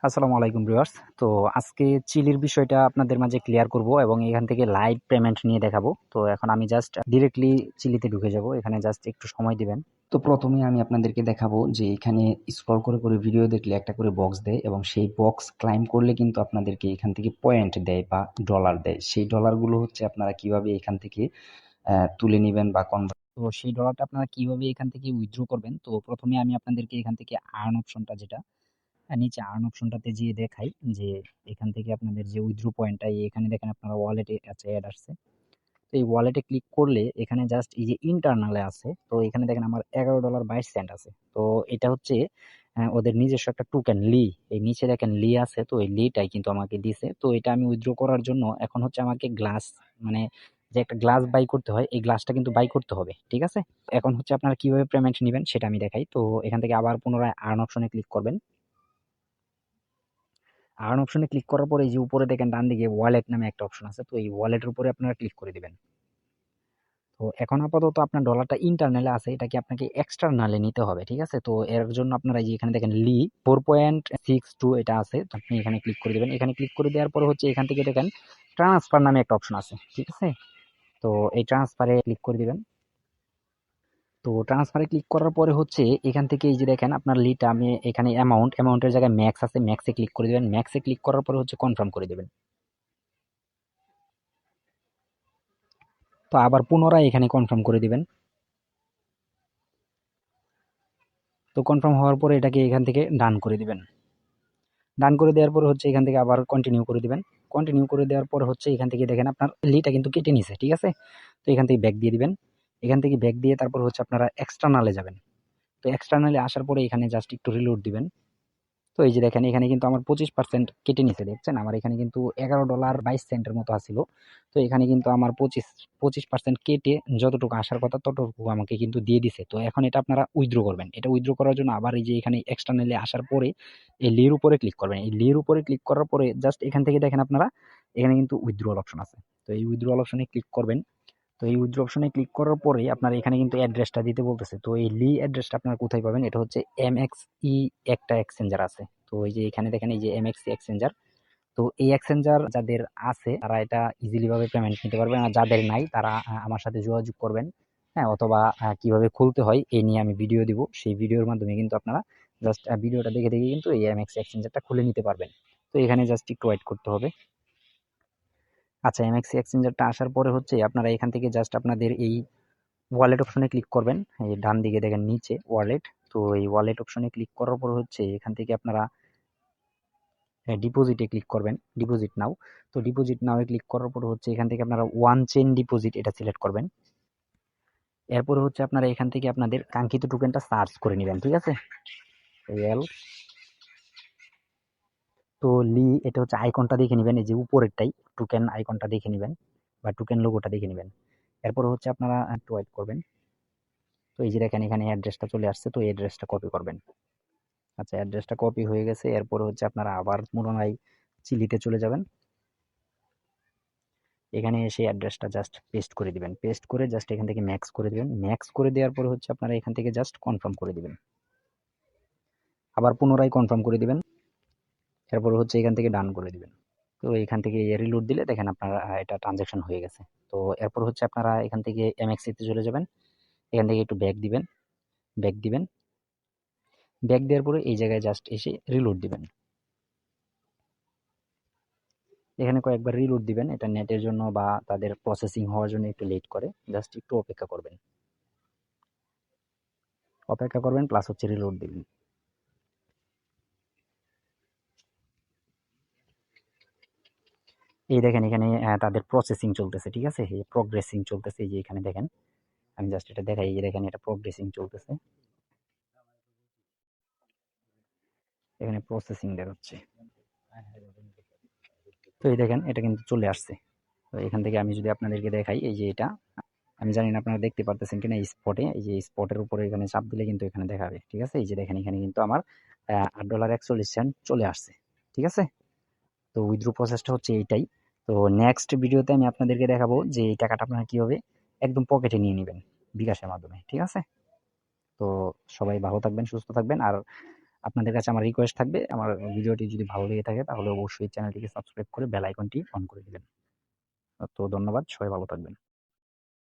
আসসালামু আলাইকুম ভিউয়ার্স। তো আজকে চিলির বিষয়টা আপনাদের মাঝে ক্লিয়ার করব এবং এখান থেকে লাইভ পেমেন্ট নিয়ে দেখাবো। তো এখন আমি জাস্ট ডিরেক্টলি চিলিতে ঢুকে যাব। এখানে জাস্ট একটু সময় দিবেন। তো প্রথমে আমি আপনাদেরকে দেখাবো যে এখানে স্ক্রল করে করে ভিডিও দেখলে একটা করে বক্স দেয় এবং সেই বক্স ক্লাইম করলে কিন্তু আপনাদেরকে এখান থেকে পয়েন্ট দেয় বা ডলার দেয়। সেই ডলারগুলো হচ্ছে আপনারা কিভাবে এখান থেকে তুলে নিবেন বা কনভার্ট। তো সেই ডলারটা আপনারা কিভাবে এখান থেকে উইথড্র করবেন? তো প্রথমে আমি আপনাদেরকে এখান থেকে আর্ন অপশনটা যেটা নিচে আর্ন অপশনটাতে যেয়ে দেখাই যে এখান থেকে আপনাদের যে উইথড্র পয়েন্টটা এখানে দেখেন আপনারা ওয়ালেটে আছে অ্যাড আসছে। তো এই ওয়ালেটে ক্লিক করলে এখানে জাস্ট এই যে ইন্টারনালে আছে, তো এখানে দেখেন আমার $11.22 আছে। তো এটা হচ্ছে ওদের নিজস্ব একটা টোকেন লি, এই নিচে দেখেন লি আছে, তো এই লিটাই কিন্তু আমাকে দিছে। তো এটা আমি উইথড্র করার জন্য এখন হচ্ছে আমাকে গ্লাস, মানে যে একটা গ্লাস বাই করতে হয়, এই গ্লাসটা কিন্তু বাই করতে হবে, ঠিক আছে? এখন হচ্ছে আপনারা কিভাবে পেমেন্ট নেবেন সেটা আমি দেখাই। তো এখান থেকে আবার পুনরায় আর্ন অপশনে ক্লিক করবেন। আর্ন অপশনে ক্লিক করার পরে এই যে উপরে দেখেন ডান দিকে ওয়ালেট নামে একটা অপশন আছে, তো এই ওয়ালেটের উপরে আপনারা ক্লিক করে দিবেন। তো এখন আপাতত আপনার ডলারটা ইন্টারনালে আছে, এটাকে আপনাকে এক্সটার্নালে নিতে হবে, ঠিক আছে? তো এর জন্য আপনারা এই যে এখানে দেখেন লি 4.62 এটা আছে, তো আপনি এখানে ক্লিক করে দিবেন। এখানে ক্লিক করে দেওয়ার পরে হচ্ছে এখান থেকে দেখেন ট্রান্সফার নামে একটা অপশন আছে, ঠিক আছে? তো এই ট্রান্সফারে ক্লিক করে দিবেন। তো ট্রান্সফারে ক্লিক করার পরে হচ্ছে এখান থেকে এই যে দেখেন আপনার লিটা, আমি এখানে অ্যামাউন্টের জায়গায় ম্যাক্স আছে, ম্যাক্সে ক্লিক করে দিবেন। ম্যাক্সে ক্লিক করার পরে হচ্ছে কনফার্ম করে দিবেন। তো আবার পুনরায় এখানে কনফার্ম করে দিবেন। তো কনফার্ম হওয়ার পরে এটাকে এখান থেকে ডান করে দিবেন। ডান করে দেওয়ার পরে হচ্ছে এখান থেকে আবার কন্টিনিউ করে দিবেন। কন্টিনিউ করে দেওয়ার পরে হচ্ছে এখান থেকে দেখেন আপনার লিটা কিন্তু কেটে নিছে, ঠিক আছে? তো এখান থেকে ব্যাক দিয়ে দিবেন। এখান থেকে ব্যাক দিয়ে তারপর হচ্ছে আপনারা এক্সটার্নালে যাবেন। তো এক্সটার্নালে আসার পরে এখানে জাস্ট একটু রিলোড দিবেন। তো এই যে দেখেন এখানে কিন্তু আমার 25% কেটে নিছে, দেখছেন? আমার এখানে কিন্তু $11.22 মতো আসছিল। তো এখানে কিন্তু আমার 25% কেটে যতটুকু আসার কথা ততটুকু আমাকে কিন্তু দিয়ে দিছে। তো এখন এটা আপনারা উইথড্র করবেন। এটা উইথড্র করার জন্য আবার এই যে এখানে এক্সটার্নালি আসার পরে এই লির উপরে ক্লিক করবেন। এই লির উপরে ক্লিক করার পরে জাস্ট এখান থেকে দেখেন আপনারা এখানে কিন্তু উইথড্রয়াল অপশন আছে। তো এই উইথড্রয়াল অপশনে ক্লিক করবেন। তো এই উইথড্র অপশনে ক্লিক করার পরে আপনার এখানে কিন্তু অ্যাড্রেসটা দিতে বলতেছে। তো এই লি অ্যাড্রেসটা আপনারা কোথায় পাবেন? এটা হচ্ছে এমএক্সই একটা এক্সচেঞ্জার আছে। তো এই যে এখানে দেখেন এই যে এমএক্সই এক্সচেঞ্জার। তো এই এক্সচেঞ্জার যাদের আছে তারা এটা ইজিলি ভাবে পেমেন্ট নিতে পারবেন, আর যাদের নাই তারা আমার সাথে যোগাযোগ করবেন। হ্যাঁ, অথবা কিভাবে খুলতে হয় এই নিয়ে আমি ভিডিও দিব। সেই ভিডিওর মাধ্যমে কিন্তু আপনারা জাস্ট ভিডিওটা দেখে দেখে কিন্তু এই এমএক্সই এক্সচেঞ্জারটা খুলে নিতে পারবেন। তো এখানে জাস্ট একটু ওয়েট করতে হবে। আচ্ছা, এমএক্সি এক্সচেঞ্জারটা আসার পরে হচ্ছে আপনারা এখান থেকে জাস্ট আপনাদের এই ওয়ালেট অপশনে ক্লিক করবেন। এই ডান দিকে দেখেন নিচে ওয়ালেট। তো এই ওয়ালেট অপশনে ক্লিক করার পর হচ্ছে এখান থেকে আপনারা ডিপোজিটে ক্লিক করবেন, ডিপোজিট নাও। তো ডিপোজিট নাও এ ক্লিক করার পর হচ্ছে এখান থেকে আপনারা ওয়ান চেইন ডিপোজিট এটা সিলেক্ট করবেন। এরপরে হচ্ছে আপনারা এখান থেকে আপনাদের কাঙ্ক্ষিত টোকেনটা সার্চ করে নেবেন, ঠিক আছে? এল তো লি এটা হচ্ছে আইকনটা দেখে নেবেন, এই যে উপরেরটাই টোকেন আইকনটা দেখে নেবেন বা টোকেন লোগোটা দেখে নেবেন। এরপর হচ্ছে আপনারা একটু ওয়েট করবেন। তো এই যে দেখেন এখানে অ্যাড্রেসটা চলে আসছে, তো এই অ্যাড্রেসটা কপি করবেন। আচ্ছা, অ্যাড্রেসটা কপি হয়ে গেছে। এরপরে হচ্ছে আপনারা আবার পুনরায় চিলিতে চলে যাবেন। এখানে এসে অ্যাড্রেসটা জাস্ট পেস্ট করে দিবেন। পেস্ট করে জাস্ট এখান থেকে ম্যাক্স করে দিবেন। ম্যাক্স করে দেওয়ার পরে হচ্ছে আপনারা এখান থেকে জাস্ট কনফার্ম করে দিবেন। আবার পুনরায় কনফার্ম করে দিবেন। এরপরে হচ্ছে এখান থেকে ডান করে দিবেন। তো এখান থেকে রিলোড দিলে দেখেন আপনার এটা ট্রানজাকশন হয়ে গেছে। তো এরপর হচ্ছে আপনারা এখান থেকে এমএক্সি তে চলে যাবেন। এখান থেকে একটু ব্যাক দিবেন, ব্যাক দিবেন। ব্যাক দেওয়ার পরে এই জায়গায় জাস্ট এসে রিলোড দিবেন। এখানে কয়েকবার রিলোড দিবেন, এটা নেটের জন্য বা তাদের প্রসেসিং হওয়ার জন্য একটু লেট করে, জাস্ট একটু অপেক্ষা করবেন। অপেক্ষা করবেন প্লাস হচ্ছে রিলোড দিবেন। এই দেখেন এখানে তাদের প্রসেসিং চলতেছে, ঠিক আছে? এই প্রগ্রেসিং চলতেছে, এই যে এখানে দেখেন আমি জাস্ট এটা দেখাই, এই যে দেখেন এটা প্রগ্রেসিং চলতেছে, এখানে প্রসেসিং দেখাচ্ছে। তো এই দেখেন এটা কিন্তু চলে আসছে। তো এখান থেকে আমি যদি আপনাদেরকে দেখাই, এই যে এটা আমি জানি না আপনারা দেখতে পারতেছেন কিনা, এই স্পটে, এই যে স্পটের উপরে এখানে চাপ দিলে কিন্তু এখানে দেখাবে, ঠিক আছে? এই যে দেখেন এখানে কিন্তু আমার $8.41 চলে আসছে, ঠিক আছে? তো উইথড্র প্রসেসটা হচ্ছে এইটাই। তো নেক্সট ভিডিওতে আমি আপনাদেরকে দেখাবো যে এই টাকাটা আপনারা কিভাবে একদম পকেটে নিয়ে নেবেন বিকাশের মাধ্যমে, ঠিক আছে? তো সবাই ভালো থাকবেন, সুস্থ থাকবেন। আর আপনাদের কাছে আমার রিকোয়েস্ট থাকবে, আমার ভিডিওটি যদি ভালো লেগে থাকে তাহলে অবশ্যই চ্যানেলটিকে সাবস্ক্রাইব করে বেল আইকনটি অন করে দিবেন। তো ধন্যবাদ, সবাই ভালো থাকবেন।